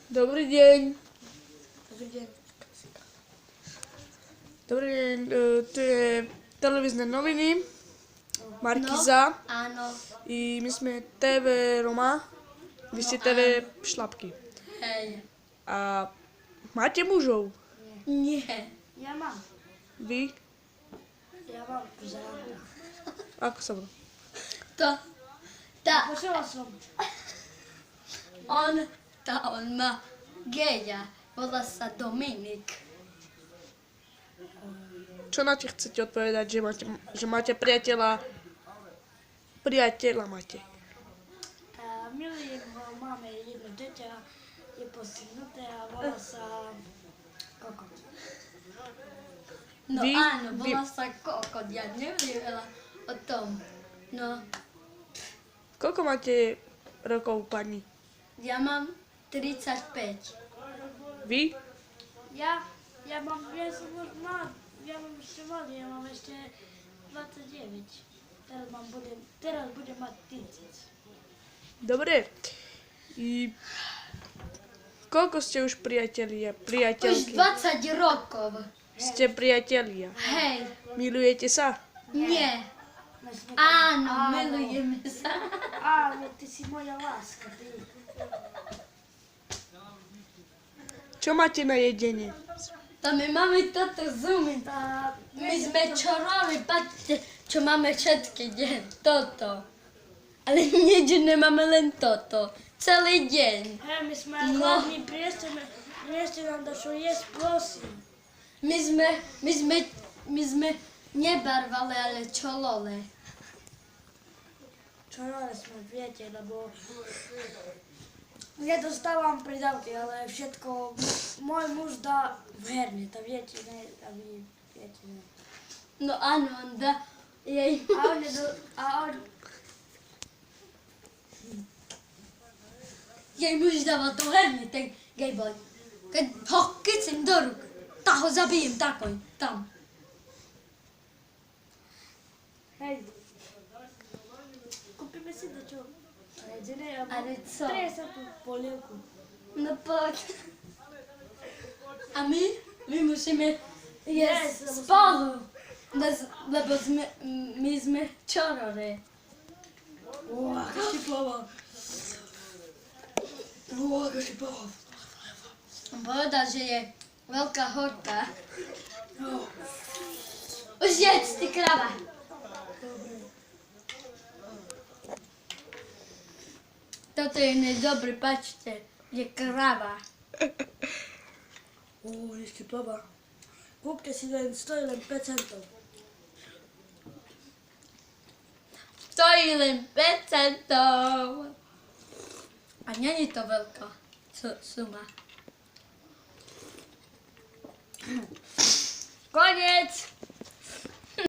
Dobrý deň. Dobrý deň. Dobrý deň, tu je televízne noviny, Markiza. Áno. I my sme TV Roma, vy ste TV Šlapky. Hej. A máte mužov? Nie. Ja mám. Vy? Ja mám žána. Ako sa volá? Počula som. On má geja. Volá sa Dominik. Čo na te chcete odpovedať, že máte priateľa? Priateľa máte. Milujem ho, máme jedno dieťa, je postihnuté a volá sa Kokot. No Vy? áno, volá sa Kokot, ja neviem veľa o tom. No, Koľko máte rokov, pani? ja mám 35. Vy? Ja mám ešte mladý, ja mám ešte 29. Teraz budem mať 30. Dobre. I koľko ste už priatelia, Už priateľky? 20 rokov. Ste priatelia. Hej. Milujete sa? Nie. Áno, milujeme sa. Áno, ty si moja láska, ty. Čo máte na jedenie? To my máme toto zumy. My sme čorovi, patrzcie, čo máme všetky deň. Toto. Ale nič nemáme len toto. Celý deň. Hej, my sme No. hladní, prineste nám da čo jesť, prosím. My sme nebarvali, ale čolole. Čo ale sme, viete, lebo ja dostávam pridavky, ale všetko môj muž dá v herne, to viete, ne, a vy viete, ne. No áno, on dá jej. A on Jej muž dáva to herne, ten gejboj. Keď ho kycem do rúk, tak ho zabijem takoj, tam. hej, kúpime si do čo? Jedzené, Ale co? Tresa tú polievku. No poď. A my musíme jesť spolu. Lebo my sme čorore. Aká štiplava. Aká štiplava. Povedal, že je veľká horka. Už jedz, ty krava. Toto je nedobrý, pačte, je krava. Je štiplava. Kúpte si len, stojí len 5 centov. Stojí len 5 centov. A nie je to veľká suma. Koniec!